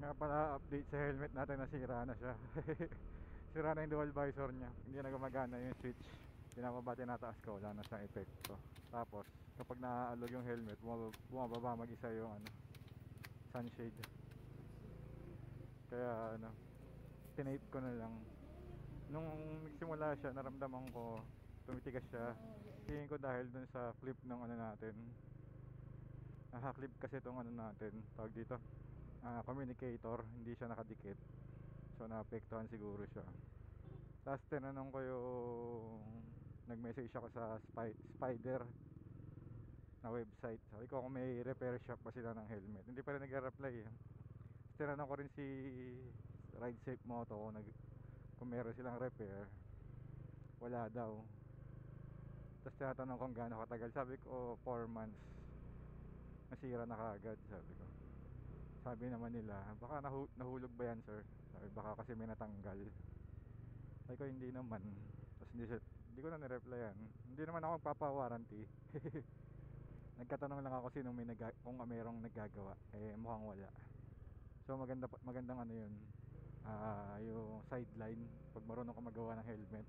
Nga pala, update sa helmet natin, nasira na siya. Sira na yung dual visor niya, hindi na gumagana yung switch. Pinapaba tinataas ko, wala na siyang epekto. Tapos kapag naaalog yung helmet, bumababa mag-isa yung sunshade. Kaya tinape ko na lang. Nung nagsimula siya, naramdaman ko tumitigas siya. Tingin ko dahil dun sa clip ng natin. Naka-clip kasi itong natin, tawag dito, communicator, hindi siya nakadikit. So naapektuhan siguro siya. Tapos tinanong ko yung nag-message ako sa Spider na website. Sabi ko kung may repair shop pa sila ng helmet. Hindi pa rin nag-reply. Tinanong ko rin si Ride Safe Moto kung meron silang repair. Wala daw. Tapos tinatanong kung gaano katagal. Sabi ko 4 months. Nasira na kaagad, sabi ko. Sabi naman nila, baka nahulog ba yan, sir? Sabi, baka kasi may natanggal. Sabi ko hindi naman. Tapos hindi ko na nireplyan. Hindi naman ako magpapa-warranty. Nagkatanong lang ako sino kung mayroong naggagawa. Eh mukhang wala. So magandang yun. Yung sideline pag marunong ka magawa ng helmet.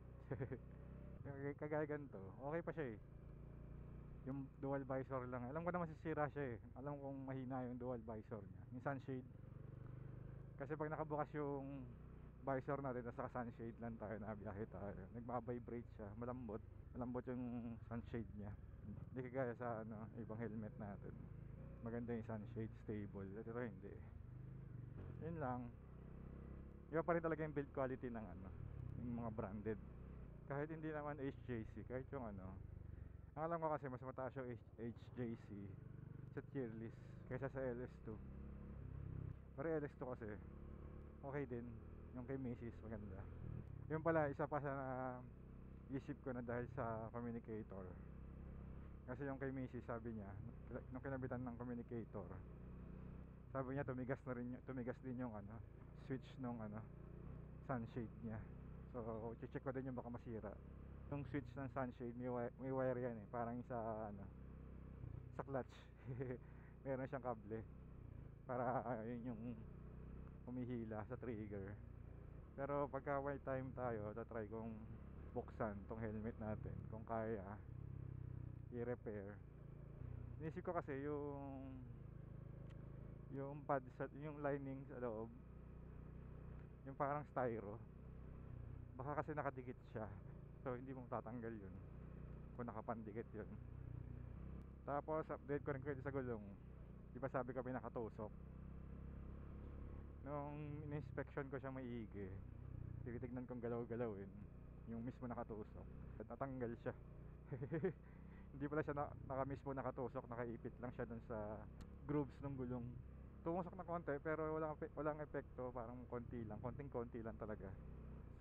Kagaya ganito, okay pa siya eh. Yung dual visor lang, alam ko na masisira siya eh. Alam kong mahina yung dual visor niya, yung sunshade. Kasi pag nakabukas yung visor natin at saka sunshade lang tayo, nabiyahe tayo, nagbabibrate siya, malambot yung sunshade niya. Hindi kagaya sa ibang helmet natin, maganda yung sunshade, stable. At ito hindi. Yun lang. Iba pa rin talaga yung build quality ng yung mga branded. Kahit hindi naman HJC, kahit yung ang alam ko kasi mas mataas yung HJC sa tier list kaysa sa LS2. Pero LS2 kasi okay din. Yung kay Macy's maganda. Yung pala isa pa sa isip ko na dahil sa communicator. Kasi yung kay Macy's sabi niya nung kinabitan ng communicator, sabi niya tumigas din yung switch nung sunshade niya. So check ko din yung baka masira. Yung switch ng sunshade may wire yan eh, parang sa sa clutch. Meron siyang kable para yun yung humihila sa trigger. Pero pagka white time tayo, tatry kong buksan tong helmet natin kung kaya i-repair. Inisip ko kasi yung pad yung lining sa loob, yung parang styro, baka kasi nakadikit siya. So hindi mo tatanggal yun kung nakapandikit yun. Tapos update ko rin kayo sa gulong. Di ba sabi ko pinakatusok? Nung in-inspection ko siya maigi, tinitignan kong galaw-galawin yung mismo nakatusok at natanggal siya. Hindi pala siya naka mismo nakatusok, nakaipit lang siya dun sa grooves ng gulong. Tumusok na konti pero walang epekto, parang konting konti lang talaga.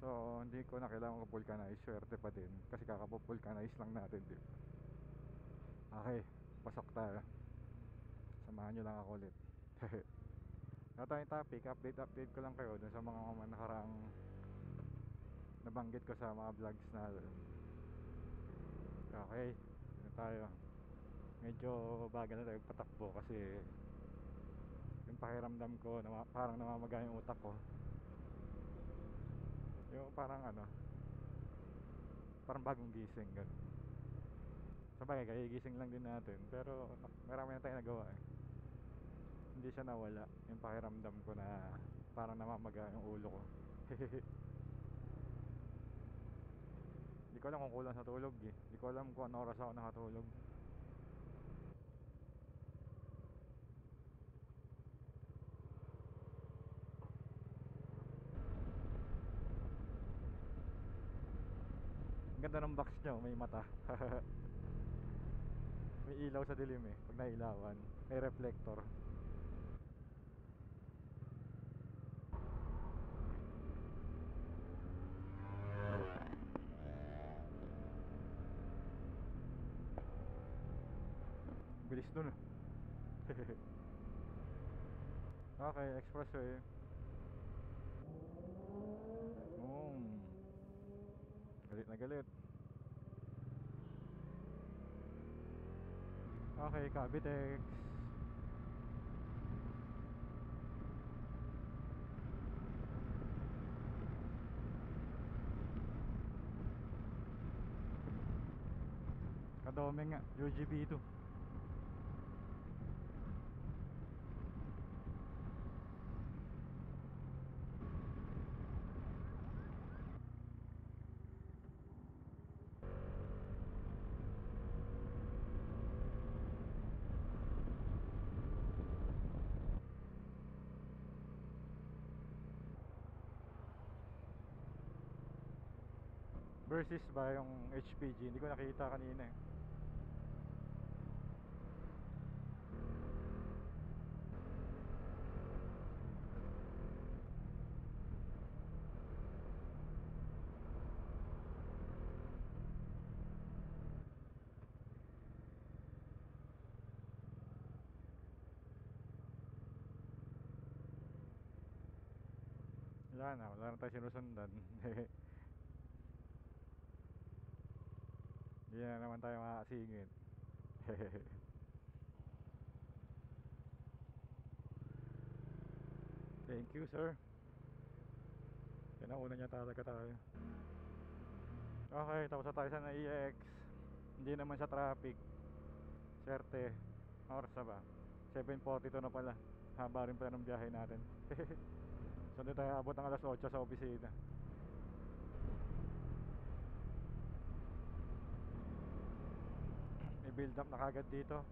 So hindi ko na kailangan vulcanize, swerte pa din kasi kakapupulcanize lang natin, di ba? Okay, pasok tayo. Samahan nyo lang ako ulit. Ito yung topic, update ko lang kayo dun sa mga nakaraang nabanggit ko sa mga vlogs na. Okay, dito tayo. Medyo bagal na tayo patakbo kasi yung pakiramdam ko parang namamaga yung utak ko. Yung parang bagong gising ganun. Sabagay kagigising lang din natin, pero marami na tayong nagawa eh. Hindi siya nawala yung pakiramdam ko na parang namamaga yung ulo ko. Hindi ko alam kung kulang sa tulog eh. Hindi ko alam kung ano oras ako nakatulog. Ang ganda ng box nyo, may mata. May ilaw sa dilim eh, pag nailawan. May reflector. Bilis dun eh. Okay, expressway. Galit na galit. Okay, Cavitex. Nakadome nga, UGB2. Versus ba yung HPG? Hindi ko nakita kanina eh. Wala na tayo sinusundan. Hindi na naman tayo makakasingit. Thank you, sir. Pinauna niya talaga tayo. Okay, tapos na tayo sa NAEX. Hindi naman sa traffic. Swerte. Oras na ba? 7:42 na pala. Haba rin pala ng biyahe natin. So hindi tayo abot ng alas 8 sa opisina. May build up na kagad dito.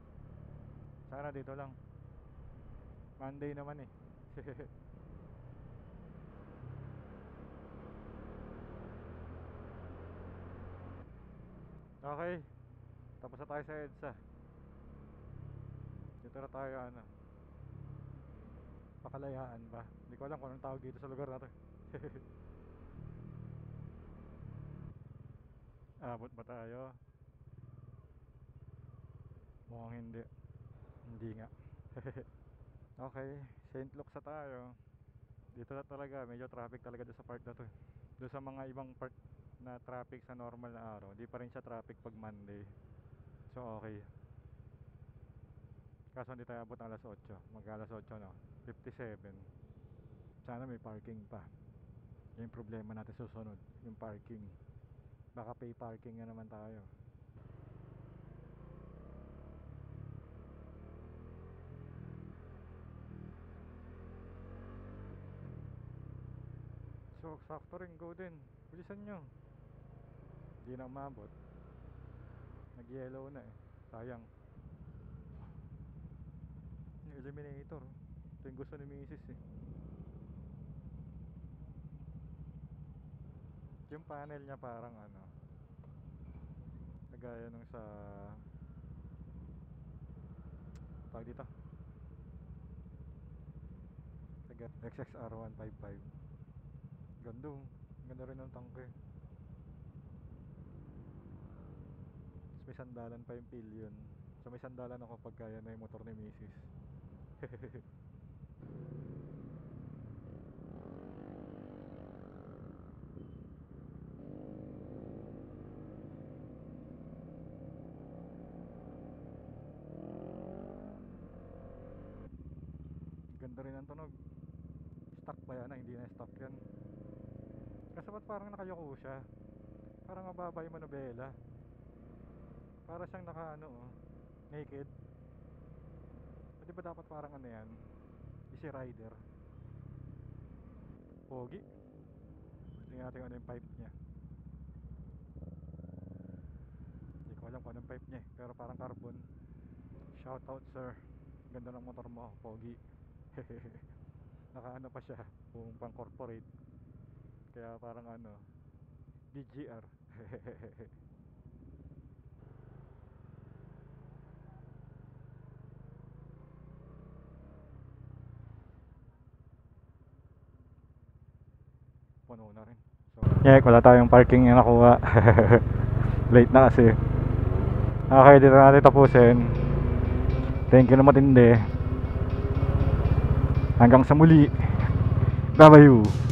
Sana dito lang. Monday naman eh. Okay, tapos na tayo sa EDSA. Dito na tayo Pakalayaan ba? Hindi ko alam kung anong tawag dito sa lugar na to. Abot ba tayo? Mukhang hindi. Hindi nga. Okay, St. Luke's na tayo. Dito na talaga, medyo traffic talaga doon sa part na to. Doon sa mga ibang part na traffic sa normal na araw, di pa rin siya traffic pag Monday. So okay. Kaso hindi tayo abot ng alas 8. Mag alas 8 no? 57. Sana may parking pa. Yung problema natin susunod, yung parking. Baka pay parking na naman tayo. So, sakto rin, go din. Bilisan nyo. Hindi na umabot. Nag-yellow na eh. Sayang. Yung eliminator. Ito yung gusto ni Mrs. eh. Yung panel niya parang kagaya nung sa tawag dito, XXR 155. Ganda rin ng tangke. Tapos may sandalan pa yung pillion. So may sandalan ako pag kaya na yung motor ni Mrs. Ganda rin ang tunog. Stock pa yan hindi na stock yan. Kasi ba't parang nakayoko siya? Parang mababa yung manubela. Para siyang naked. Di ba dapat parang yan? Easy rider. Pogi. Tingnan natin yung pipe niya. Hindi ko alam kung anong pipe niya pero parang carbon. Shout out sir. Ganda ng motor mo, pogi. Naka pa siya, kung pang corporate. Kaya parang DGR. Puno na rin. So, wala tayong parking na nakuha. Late na kasi. Okay, dito natin tapusin. Thank you na matindi. Hanggang sa muli. Bye-bye.